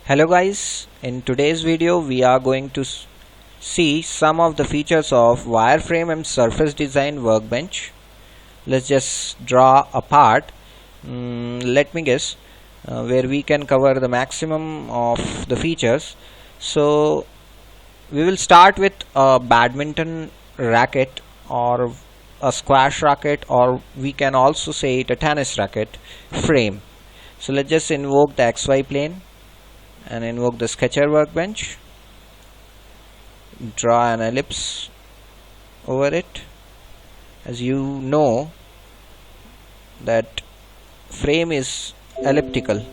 Hello guys, in today's video we are going to see some of the features of wireframe and surface design workbench. Let's just draw a part. Let me guess where we can cover the maximum of the features. So we will start with a badminton racket or a squash racket, or we can also say it a tennis racket frame. So let's just invoke the XY plane and invoke the sketcher workbench, draw an ellipse over it. As you know that frame is elliptical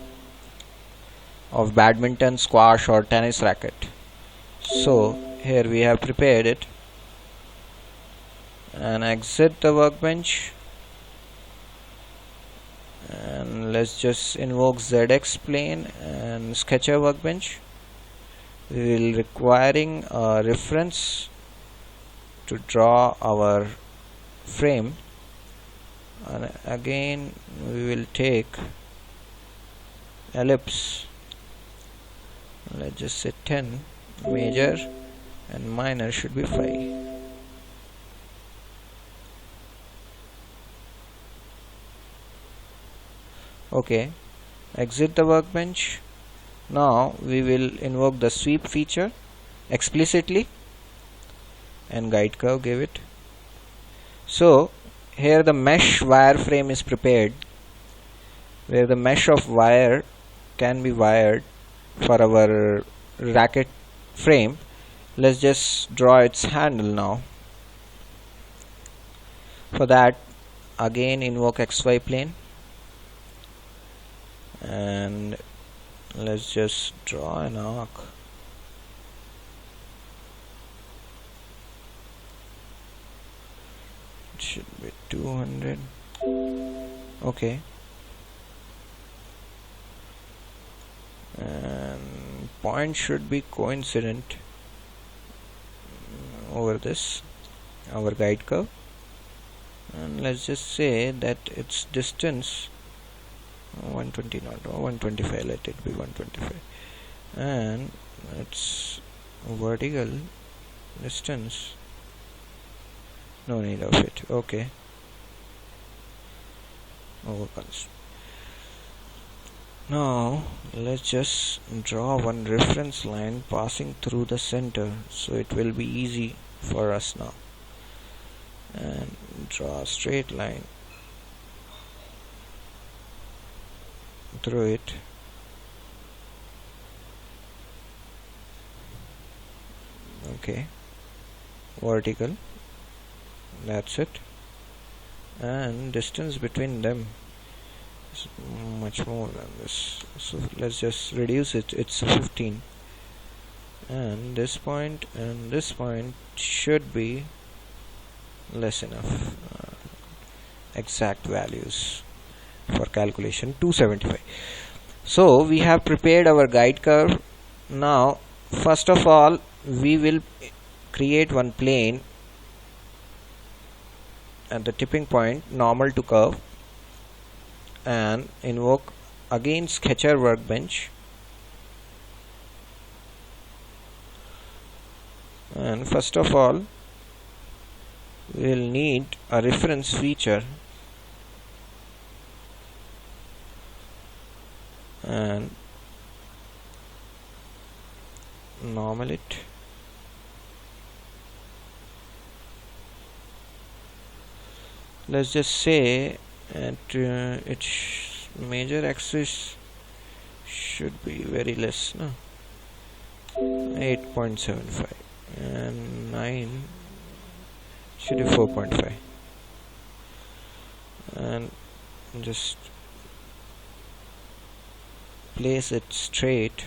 of badminton, squash or tennis racket. So here we have prepared it, and exit the workbench, and let's just invoke ZX plane and sketcher workbench. We will requiring a reference to draw our frame, and again we will take ellipse. Let's just say 10, major and minor should be 5. Okay, exit the workbench. Now we will invoke the sweep feature explicitly and guide curve give it. So here the mesh wireframe is prepared, where the mesh of wire can be wired for our racket frame. Let's just draw its handle now. For that, again invoke XY plane, and let's just draw an arc. It should be 200. Okay, and point should be coincident over this our guide curve, and let's just say that its distance 120, not 125, let it be 125, and its vertical distance, no need of it. Okay, now let's just draw one reference line passing through the center, so it will be easy for us now, and draw a straight line through it. Okay, vertical, that's it, and distance between them is much more than this, so let's just reduce it. It's 15, and this point and this point should be less enough. Exact values for calculation 275. So we have prepared our guide curve. Now first of all we will create one plane at the tipping point, normal to curve, and invoke again sketcher workbench, and first of all we will need a reference feature, and normal it. Let's just say at its major axis should be very less, no? 8.75, and 9 should be 4.5, and just place it straight,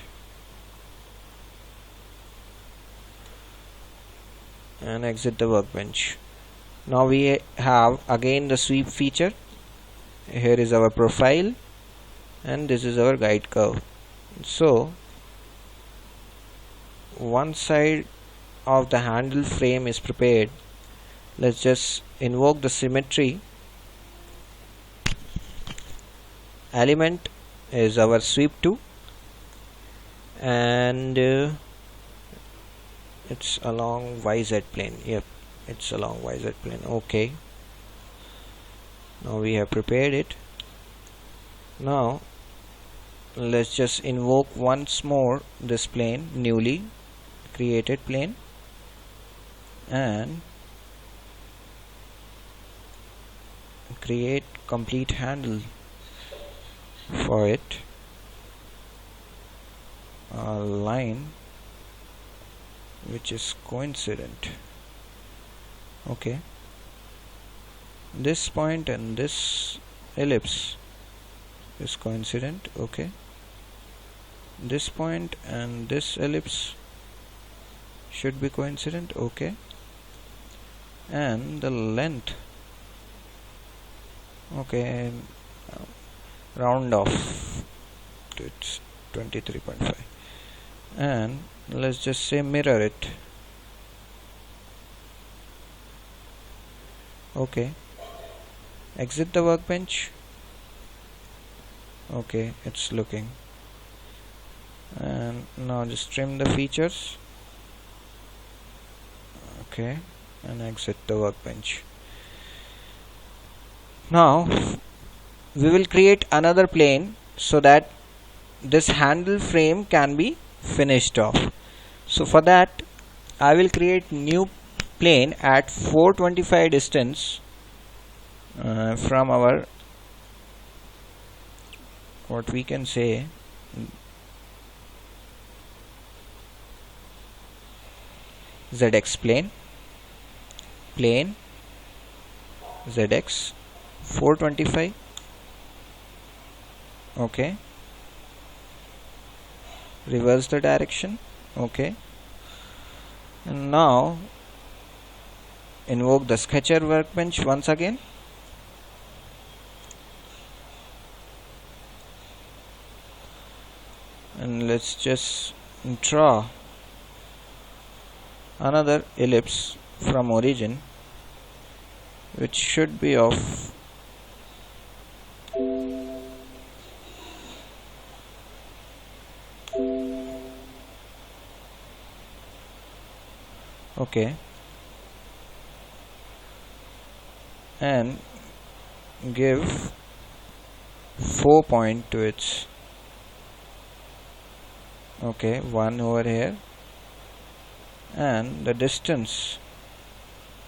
and exit the workbench. Now we have again the sweep feature. Here is our profile, and this is our guide curve. So one side of the handle frame is prepared. Let's just invoke the symmetry element is our sweep 2, and it's along YZ plane. Yep, it's along YZ plane. Okay, now we have prepared it. Now let's just invoke once more this plane, newly created plane, and create complete handle for it, a line which is coincident. Okay, this point and this ellipse is coincident. Okay, this point and this ellipse should be coincident. Okay, and the length, okay, round off to its 23.5, and let's just say mirror it. Okay, exit the workbench. Okay, it's looking, and now just trim the features. Okay, and exit the workbench. Now we will create another plane so that this handle frame can be finished off. So for that I will create new plane at 425 distance from our, what we can say, ZX plane ZX 425. Okay, reverse the direction. Okay, and now invoke the sketcher workbench once again. And let's just draw another ellipse from origin, which should be of okay, and give 4 point to its, okay, 1 over here, and the distance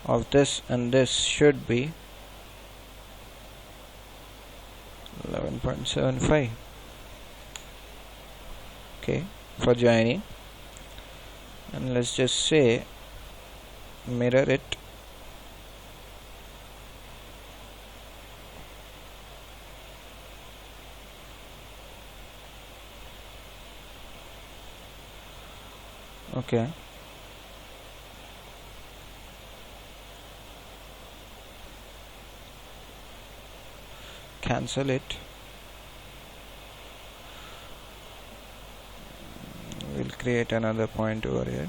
of this and this should be 11.75. okay, for joining. And let's just say mirror it. Okay, cancel it. We'll create another point over here.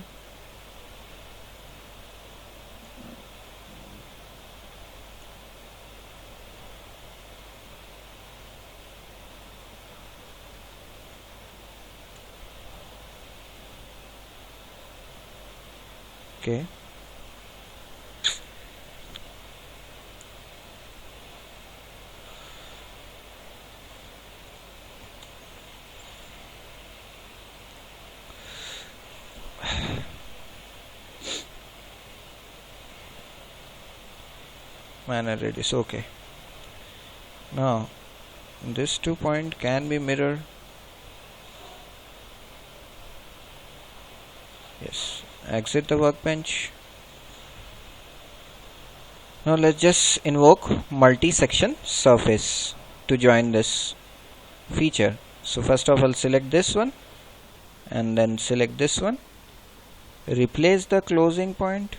Okay, manner radius. Okay, now this 2 point can be mirrored. Yes, exit the workbench. Now let's just invoke multi-section surface to join this feature. So first of all, select this one and then select this one, replace the closing point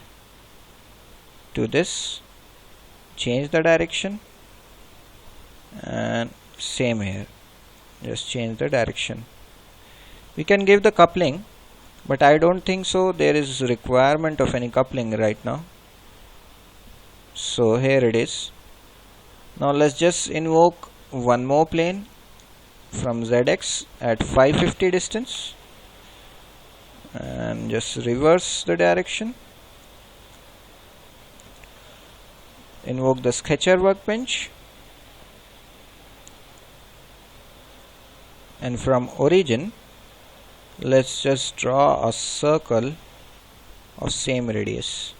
to this, change the direction, and same here, just change the direction. We can give the coupling, but I don't think so there is requirement of any coupling right now. So here it is. Now let's just invoke one more plane from ZX at 550 distance. and just reverse the direction. Invoke the sketcher workbench, and from origin let's just draw a circle of same radius,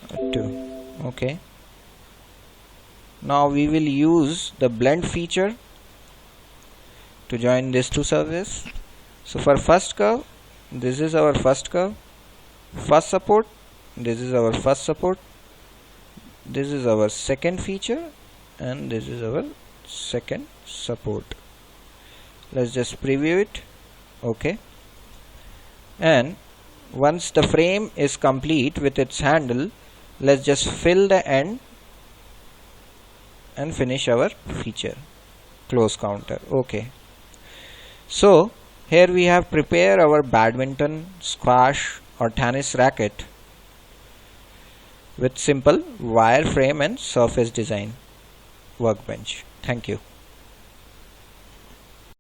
2. Okay, now we will use the blend feature to join these two surfaces. So for first curve, this is our first curve, first support, this is our first support, this is our second feature, and this is our second support. Let's just preview it. Okay, and once the frame is complete with its handle, let's just fill the end and finish our feature. Close counter. Okay, so here we have prepared our badminton, squash or tennis racket with simple wireframe and surface design workbench. Thank you.